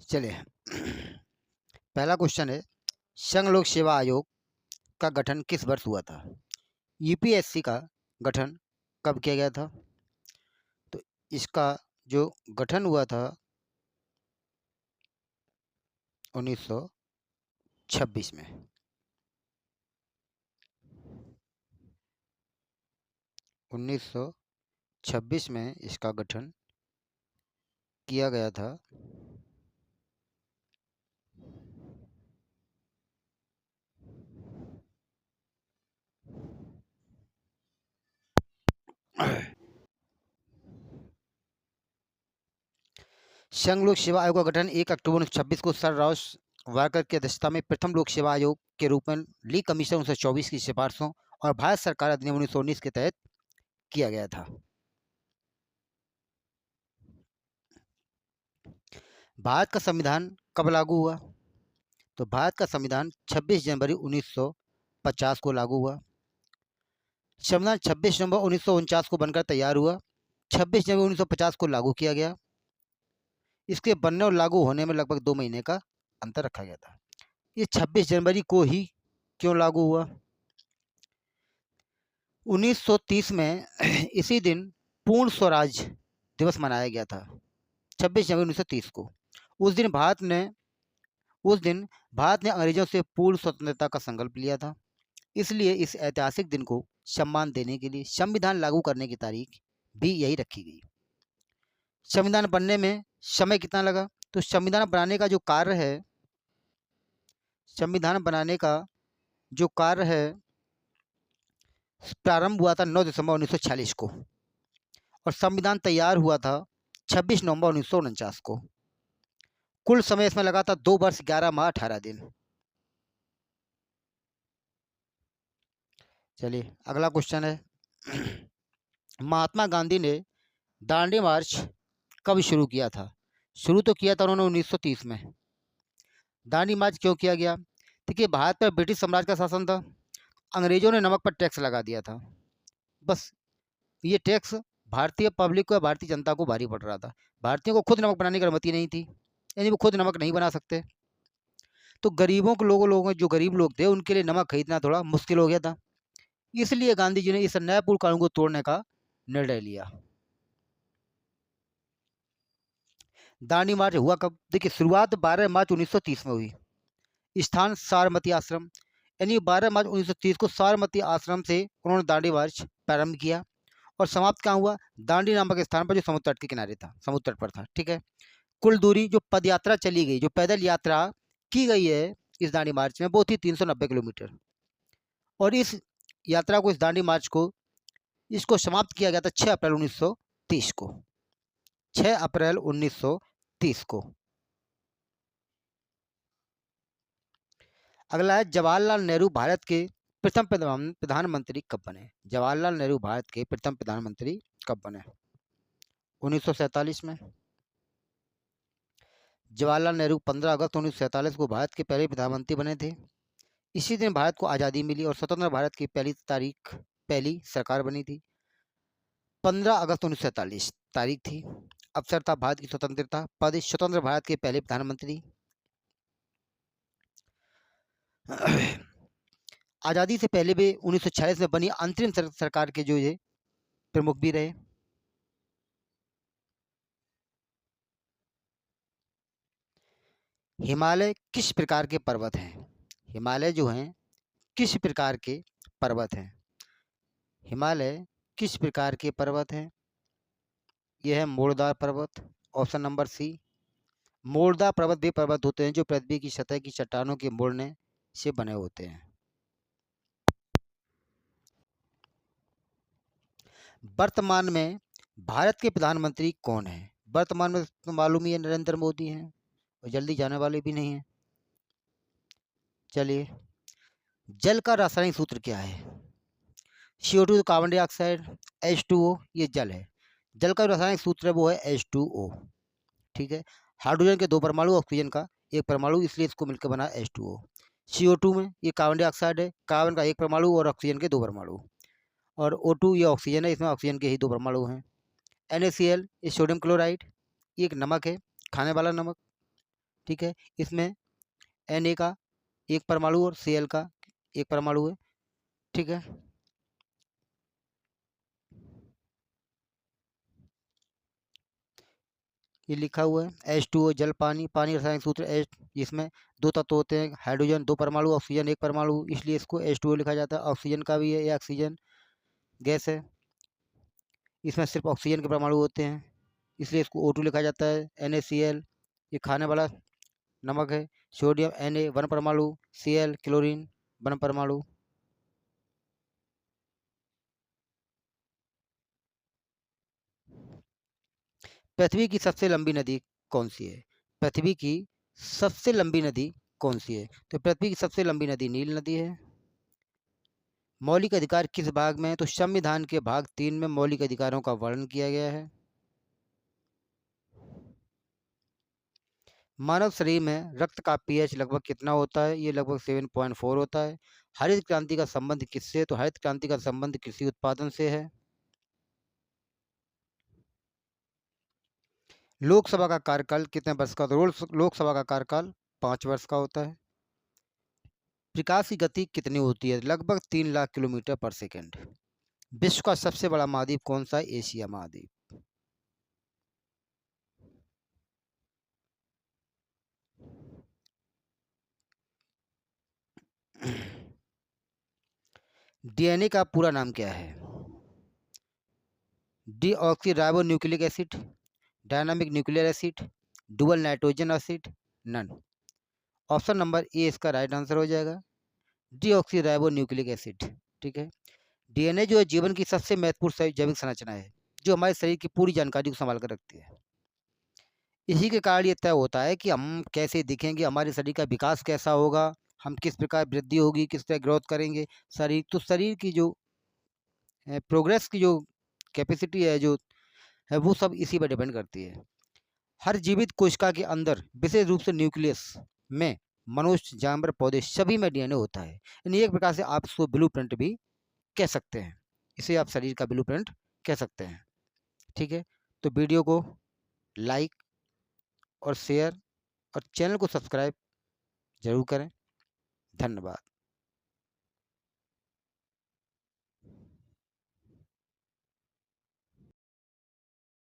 चलिए पहला क्वेश्चन है, संघ लोक सेवा आयोग का गठन किस वर्ष हुआ था? यूपीएससी का गठन कब किया गया था? तो इसका जो गठन हुआ था 1926 में। 1926 में इसका गठन किया गया था। संघ लोक सेवा आयोग का गठन 1 अक्टूबर 1926 को सर रॉस वाकर की अध्यक्षता में प्रथम लोक सेवा आयोग के रूप में ली कमीशन 1924 की सिफारिशों और भारत सरकार अधिनियम 1919 के तहत किया गया था। भारत का संविधान कब लागू हुआ? तो भारत का संविधान 26 जनवरी 1950 को लागू हुआ। संविधान 26 नवंबर 1949 को बनकर तैयार हुआ। 26 जनवरी 1950 को लागू किया गया। इसके बनने और लागू होने में लगभग 2 महीने का अंतर रखा गया था। ये 26 जनवरी को ही क्यों लागू हुआ? 1930 में इसी दिन पूर्ण स्वराज दिवस मनाया गया था, 26 जनवरी 1930 को। उस दिन भारत ने अंग्रेजों से पूर्ण स्वतंत्रता का संकल्प लिया था। इसलिए इस ऐतिहासिक दिन को सम्मान देने के लिए संविधान लागू करने की तारीख भी यही रखी गई। संविधान बनने में समय कितना लगा? तो संविधान बनाने का जो कार्य है प्रारंभ हुआ था 9 दिसंबर 1946 को और संविधान तैयार हुआ था 26 नवंबर 1949 को। कुल समय इसमें लगा था 2 वर्ष 11 माह 18 दिन। चलिए अगला क्वेश्चन है, महात्मा गांधी ने दांडी मार्च कब शुरू किया था? शुरू तो किया था उन्होंने 1930 में। दांडी मार्च क्यों किया गया? देखिए, भारत पर ब्रिटिश साम्राज्य का शासन था। अंग्रेजों ने नमक पर टैक्स लगा दिया था। बस ये टैक्स भारतीय पब्लिक को, भारतीय जनता को भारी पड़ रहा था। भारतीयों को खुद नमक बनाने की अनुमति नहीं थी, यानी वो खुद नमक नहीं बना सकते। तो लोगों जो गरीब लोग थे उनके लिए नमक खरीदना थोड़ा मुश्किल हो गया था। इसलिए गांधी जी ने इस अन्यायपूर्ण कानून को तोड़ने का निर्णय लिया। दांडी मार्च हुआ कब? देखिए, शुरुआत 12 मार्च 1930 में हुई। स्थान साबरमती आश्रम, यानी 12 मार्च 1930 को साबरमती आश्रम से उन्होंने दांडी मार्च प्रारंभ किया और समाप्त कहाँ हुआ? दांडी नामक स्थान पर, जो समुद्र तट के किनारे था, समुद्र तट पर था। ठीक है। कुल दूरी जो पद यात्रा चली गई, जो पैदल यात्रा की गई है इस दांडी मार्च में, वो थी 390 किलोमीटर। और इस यात्रा को, इस दांडी मार्च को, इसको समाप्त किया गया था 6 अप्रैल 1930 को। 6 अप्रैल 1930 को। अगला है, जवाहरलाल नेहरू भारत के प्रथम प्रधानमंत्री कब बने? जवाहरलाल नेहरू भारत के प्रथम प्रधानमंत्री कब बने? 1947 में। जवाहरलाल नेहरू 15 अगस्त 1947 को भारत के पहले प्रधानमंत्री बने थे। इसी दिन भारत को आज़ादी मिली और स्वतंत्र भारत की पहली सरकार बनी थी। 15 अगस्त 1947 तारीख थी। अवसर था भारत की स्वतंत्रता। पद स्वतंत्र भारत के पहले प्रधानमंत्री। आज़ादी से पहले भी 1946 में बनी अंतरिम सरकार के जो ये प्रमुख भी रहे। हिमालय किस प्रकार के पर्वत हैं? हिमालय जो हैं किस प्रकार के पर्वत हैं? हिमालय किस प्रकार के पर्वत हैं? यह है मोड़दार पर्वत, ऑप्शन नंबर सी। मोड़दार पर्वत वे पर्वत होते हैं जो पृथ्वी की सतह की चट्टानों के मोड़ने से बने होते हैं। वर्तमान में भारत के प्रधानमंत्री कौन है? वर्तमान में तो मालूम ही है, नरेंद्र मोदी हैं और जल्दी जाने वाले भी नहीं हैं। चलिए, जल का रासायनिक सूत्र क्या है? CO2 कार्बन डाइऑक्साइड, H2O ये जल है। जल का रासायनिक सूत्र है वो है H2O। ठीक है। हाइड्रोजन के 2 परमाणु, ऑक्सीजन का 1 परमाणु, इसलिए इसको मिलकर बना H2O। CO2 में ये कार्बन डाइऑक्साइड है, कार्बन का 1 परमाणु और ऑक्सीजन के 2 परमाणु। और O2 ये ऑक्सीजन है, इसमें ऑक्सीजन के ही 2 परमाणु हैं। NaCl ये सोडियम क्लोराइड, ये एक नमक है, खाने वाला नमक। ठीक है। इसमें Na का एक परमाणु और Cl का एक परमाणु है, ठीक है। ये लिखा हुआ है H2O जल पानी, पानी रासायनिक सूत्र H, जिसमें दो तत्व होते हैं, हाइड्रोजन दो परमाणु, ऑक्सीजन एक परमाणु, इसलिए इसको H2O लिखा जाता है। ऑक्सीजन का भी है, ये ऑक्सीजन गैस है, इसमें सिर्फ ऑक्सीजन के परमाणु होते हैं, इसलिए इसको O2 लिखा जाता है। NaCl ये खाने वाला नमक है। सोडियम Na वन परमाणु, Cl क्लोरीन वन परमाणु। पृथ्वी की सबसे लंबी नदी कौन सी है? पृथ्वी की सबसे लंबी नदी कौन सी है? तो पृथ्वी की सबसे लंबी नदी नील नदी है। मौलिक अधिकार किस भाग में है? तो संविधान के भाग 3 में मौलिक अधिकारों का वर्णन किया गया है। मानव शरीर में रक्त का पीएच लगभग कितना होता है? ये लगभग 7.4 होता है। हरित क्रांति का संबंध किससे? तो हरित क्रांति का संबंध कृषि उत्पादन से है। लोकसभा का कार्यकाल कितने वर्ष का? तो लोकसभा का कार्यकाल 5 वर्ष का होता है। प्रकाश की गति कितनी होती है? लगभग 3 लाख किलोमीटर पर सेकेंड। विश्व का सबसे बड़ा महाद्वीप कौन सा है? एशिया महाद्वीप। डीएनए का पूरा नाम क्या है? Deoxy nucleic acid, dynamic nuclear acid, dual nitrogen acid, none. Option number A इसका राइट आंसर हो जाएगा, डीऑक्सी न्यूक्लिक एसिड, ठीक है। डीएनए जो है जीवन की सबसे महत्वपूर्ण जैविक संरचना है, जो हमारे शरीर की पूरी जानकारी को संभाल कर रखती है। इसी के कारण ये तय होता है कि हम कैसे दिखेंगे, हमारे शरीर का विकास कैसा होगा, हम किस प्रकार वृद्धि होगी, किस तरह ग्रोथ करेंगे शरीर। तो शरीर की जो प्रोग्रेस की जो कैपेसिटी है, जो है, वो सब इसी पर डिपेंड करती है। हर जीवित कोशिका के अंदर विशेष रूप से न्यूक्लियस में मनुष्य, जानवर, पौधे सभी में डीएनए होता है। यानी एक प्रकार से आप इसको ब्लूप्रिंट भी कह सकते हैं, इसे आप शरीर का ब्लूप्रिंट कह सकते हैं, ठीक है। तो वीडियो को लाइक और शेयर और चैनल को सब्सक्राइब जरूर करें। धन्यवाद।